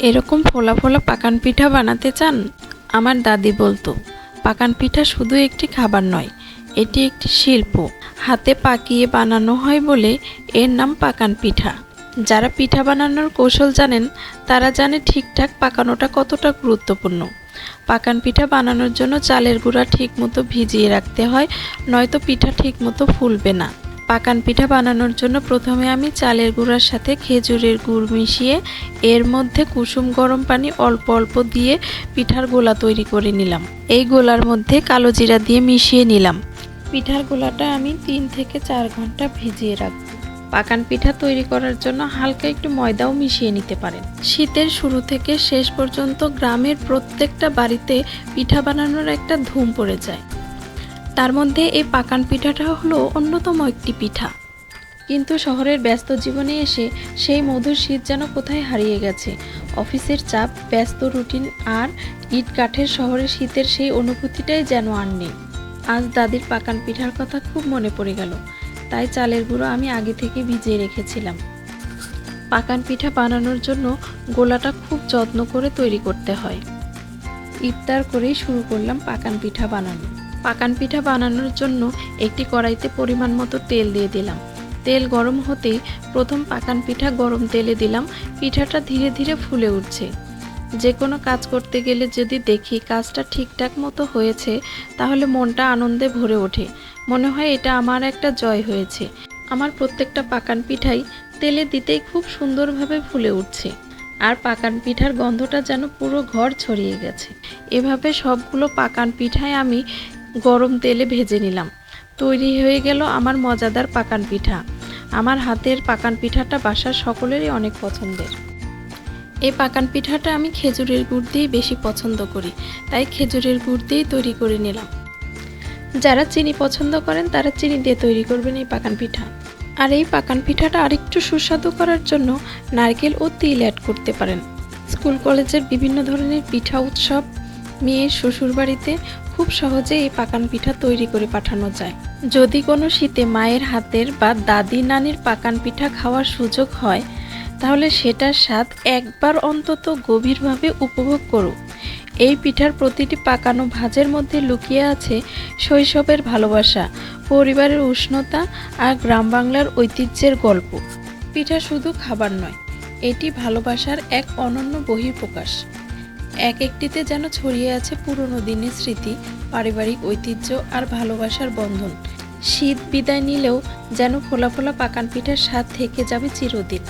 এরকম ফোলা ফোলা পাকান পিঠা বানাতে চান? আমার দাদি বলতো, পাকান পিঠা শুধু একটি খাবার নয়, এটি একটি শিল্প। হাতে পাকিয়ে বানানো হয় বলে এর নাম পাকান পিঠা। যারা পিঠা বানানোর কৌশল জানেন তারা জানে ঠিকঠাক পাকানোটা কতটা গুরুত্বপূর্ণ। পাকান পিঠা বানানোর জন্য চালের গুঁড়া ঠিকমতো ভিজিয়ে রাখতে হয়, নয়তো পিঠা ঠিকমতো ফুলবে না। পাকান পিঠা বানানোর জন্য প্রথমে আমি চালের গুঁড়ার সাথে খেজুরের গুড় মিশিয়ে এর মধ্যে কুসুম গরম পানি অল্প অল্প দিয়ে পিঠার গোলা তৈরি করে নিলাম। এই গোলার মধ্যে কালো জিরা দিয়ে মিশিয়ে নিলাম। পিঠার গোলাটা আমি 3 থেকে 4 ঘন্টা ভিজিয়ে রাখব। পাকান পিঠা তৈরি করার জন্য হালকা একটু ময়দাও মিশিয়ে নিতে পারেন। শীতের শুরু থেকে শেষ পর্যন্ত গ্রামের প্রত্যেকটা বাড়িতে পিঠা বানানোর একটা ধুম পড়ে যায়। তার মধ্যে এই পাকান পিঠাটা হলো অন্যতম একটি পিঠা। কিন্তু শহরের ব্যস্ত জীবনে এসে সেই মধুর শীত যেন কোথায় হারিয়ে গেছে। অফিসের চাপ, ব্যস্ত রুটিন আর ইট কাঠের শহরে শীতের সেই অনুভূতিটাই যেন আর নেই। আজ দাদির পাকান পিঠার কথা খুব মনে পড়ে গেল, তাই চালের গুঁড়ো আমি আগে থেকে ভিজিয়ে রেখেছিলাম। পাকান পিঠা বানানোর জন্য গোলাটা খুব যত্ন করে তৈরি করতে হয়। ইফতার করেই শুরু করলাম পাকান পিঠা বানানো। পাকান পিঠা বানানোর জন্য একটি কড়াইতে পরিমাণ মতো তেল দিয়ে দিলাম। তেল গরম হতেই প্রথম পাকান পিঠা গরম তেলে দিলাম। পিঠাটা ধীরে ধীরে ফুলে উঠছে। যে কোনো কাজ করতে গেলে যদি দেখি কাজটা ঠিকঠাক মতো হয়েছে, তাহলে মনটা আনন্দে ভরে ওঠে। মনে হয় এটা আমার একটা জয় হয়েছে। আমার প্রত্যেকটা পাকান পিঠাই তেলে দিতেই খুব সুন্দরভাবে ফুলে উঠছে, আর পাকান পিঠার গন্ধটা যেন পুরো ঘর ছড়িয়ে গেছে। এভাবে সবগুলো পাকান পিঠাই আমি গরম তেলে ভেজে নিলাম। তৈরি হয়ে গেল আমার মজাদার পাকান পিঠা। আমার হাতের পাকান পিঠাটা বাসার সকলেরই অনেক পছন্দের। এই পাকান পিঠাটা আমি খেজুরের গুড় দিয়েই বেশি পছন্দ করি, তাই খেজুরের গুড় দিয়েই তৈরি করে নিলাম। যারা চিনি পছন্দ করেন তারা চিনি দিয়ে তৈরি করবেন এই পাকান পিঠা। আর এই পাকান পিঠাটা আরেকটু সুস্বাদু করার জন্য নারকেল ও তিল অ্যাড করতে পারেন। স্কুল কলেজের বিভিন্ন ধরনের পিঠা উৎসব, মেয়ের শ্বশুরবাড়িতে খুব সহজে এই পাকান পিঠা তৈরি করে পাঠানো যায়। যদি কোনো শীতে মায়ের হাতের বা দাদি নানির পাকান পিঠা খাওয়ার সুযোগ হয়, তাহলে সেটার স্বাদ একবার অন্তত গভীরভাবে উপভোগ করো। এই পিঠার প্রতিটি পাকানো ভাঁজের মধ্যে লুকিয়ে আছে শৈশবের ভালোবাসা, পরিবারের উষ্ণতা আর গ্রাম বাংলার ঐতিহ্যের গল্প। পিঠা শুধু খাবার নয়, এটি ভালোবাসার এক অনন্য বহিঃপ্রকাশ। এক একটিতে যেন ছড়িয়ে আছে পুরনো দিনের স্মৃতি, পারিবারিক ঐতিহ্য আর ভালোবাসার বন্ধন। শীত বিদায় নিলেও যেন ফোলা ফোলা পাকান পিঠার স্বাদ থেকে যাবে চিরদিন।